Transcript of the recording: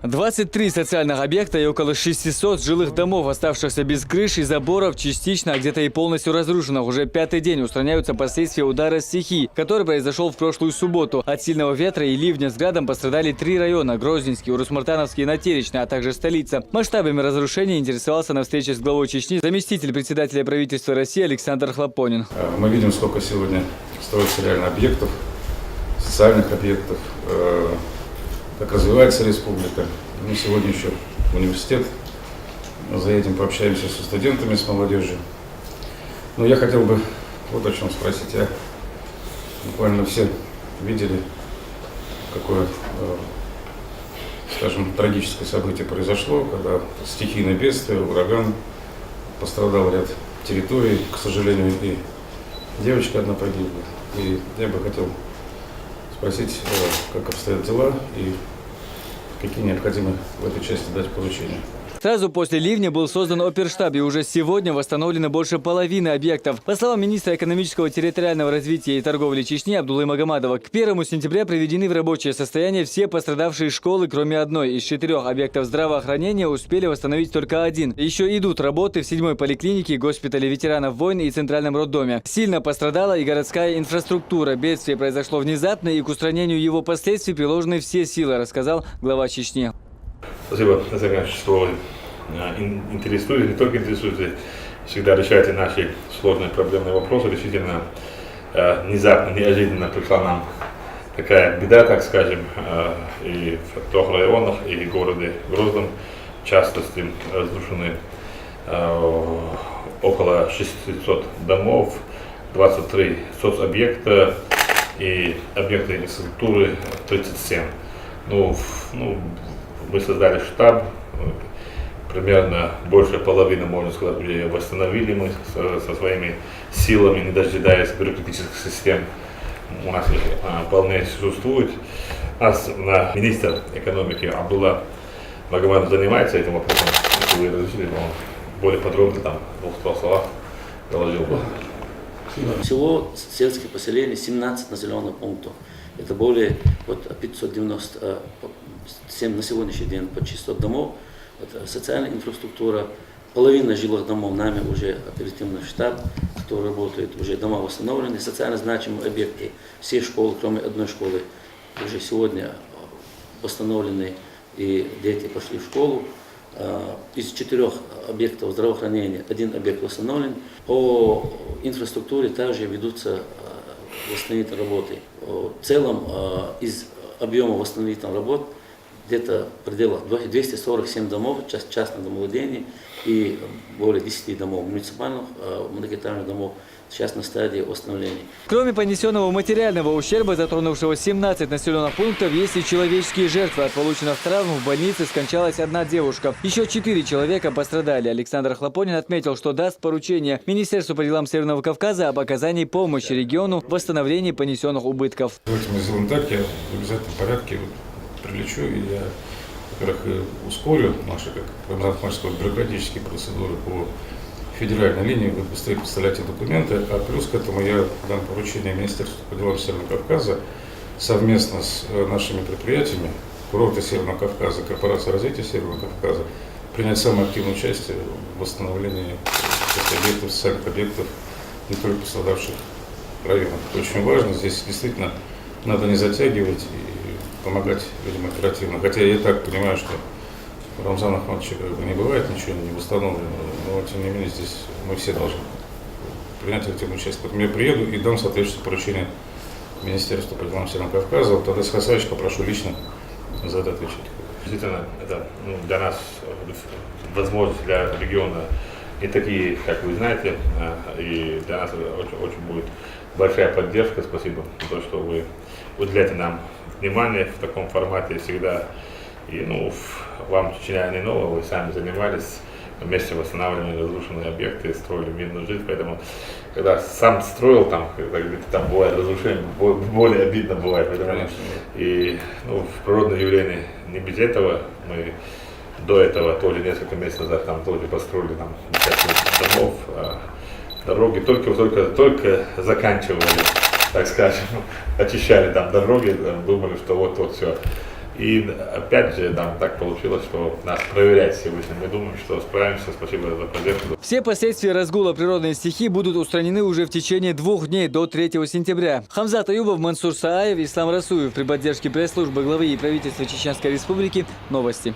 23 социальных объекта и около 600 жилых домов, оставшихся без крыш и заборов, частично, а где-то и полностью разрушенных. Уже пятый день устраняются последствия удара стихии, который произошел в прошлую субботу. От сильного ветра и ливня с градом пострадали 3 района – Грозненский, Урус-Мартановский и Натеречный, а также столица. Масштабами разрушений интересовался на встрече с главой Чечни заместитель председателя правительства России Александр Хлопонин. Мы видим, сколько сегодня строится реально объектов, социальных объектов, как развивается республика. Мы сегодня еще в университет заедем, пообщаемся со студентами, с молодежью. Но я хотел бы вот о чем спросить. Буквально все видели, какое, скажем, трагическое событие произошло, когда стихийное бедствие, ураган, пострадал ряд территорий, к сожалению, и девочка одна погибла. И я бы хотел спросить, как обстоят дела и какие необходимы в этой части дать поручения. Сразу после ливня был создан оперштаб, и уже сегодня восстановлено больше половины объектов. По словам министра экономического, территориального развития и торговли Чечни Абдуллы Магомадова, к 1 сентября приведены в рабочее состояние все пострадавшие школы, кроме одной. Из 4 объектов здравоохранения успели восстановить только 1. Еще идут работы в 7-й поликлинике, госпитале ветеранов войн и центральном роддоме. Сильно пострадала и городская инфраструктура. Бедствие произошло внезапно, и к устранению его последствий приложены все силы, рассказал глава Чечни. Спасибо, что вы интересуете, не только интересуете, всегда решаете наши сложные проблемные вопросы. Действительно, внезапно, неожиданно пришла нам такая беда, так скажем, и в 3 районах, и в городе Грозном, в частности, разрушены около 600 домов, 23 соцобъекта и объекты инфраструктуры 37. Мы создали штаб, примерно больше половины, можно сказать, уже восстановили мы со своими силами, не дожидаясь бюрократических систем. У нас их вполне существует. Министр экономики Абдулла Магомадов занимается этим вопросом. Если вы разрешили, он более подробно там в 2 словах доложил бы. Всего сельских поселений 17 населенных пунктов. Это более 597 на сегодняшний день, по 600 домов. Социальная инфраструктура, половина жилых домов, нами уже оперативный штаб, который работает, уже дома восстановлены, социально значимые объекты, все школы, кроме одной школы, уже сегодня восстановлены, и дети пошли в школу. Из 4 объектов здравоохранения 1 объект восстановлен. По инфраструктуре также ведутся восстановительные работы. В целом из объема восстановительных работ где-то в пределах 247 домов, частных домовладений и более 10 домов муниципальных, многоэтажных домов сейчас на стадии восстановления. Кроме понесенного материального ущерба, затронувшего 17 населенных пунктов, есть и человеческие жертвы. От полученных травм в больнице скончалась 1 девушка. Еще 4 человека пострадали. Александр Хлопонин отметил, что даст поручение Министерству по делам Северного Кавказа об оказании помощи региону в восстановлении понесенных убытков. Давайте мы сделаем так, я в обязательном порядке прилечу, и я, во-первых, ускорю наши, как бюрократические процедуры по федеральной линии, вы быстрее представляете документы, а плюс к этому я дам поручение Министерству по делам Северного Кавказа совместно с нашими предприятиями, курорты Северного Кавказа, Корпорация развития Северного Кавказа, принять самое активное участие в восстановлении объектов, социальных объектов, не только пострадавших районов. Это очень важно, здесь действительно надо не затягивать и помогать людям оперативно. Хотя я и так понимаю, что у Рамзана Ахматовича не бывает ничего не восстановлено, но тем не менее здесь мы все должны принять активное участие. Поэтому я приеду и дам соответствующее поручение Министерству по делам Северного Кавказа. Вот Адес Хасаевич попрошу лично за это отвечать. Действительно, это для нас возможность для региона не такие, как вы знаете, и для нас очень будет большая поддержка. Спасибо за то, что вы уделяете нам внимание в таком формате всегда. И вам Чечня не ново, вы сами занимались, вместе восстанавливали разрушенные объекты, строили мирную жизнь. Поэтому, когда сам строил, там бывает разрушение, более обидно бывает. Поэтому, и в природное явление не без этого. Мы до этого тоже несколько месяцев назад там тоже построили домов, дороги только заканчивали, так скажем, очищали там дороги, думали, что вот все И опять же, там так получилось, что нас проверять сегодня. Мы думаем, что справимся. Спасибо за поддержку. Все последствия разгула природной стихии будут устранены уже в течение 2 дней до 3 сентября. Хамзат Аюбов, Мансур Сааев, Ислам Расуев при поддержке пресс-службы главы и правительства Чеченской Республики. Новости.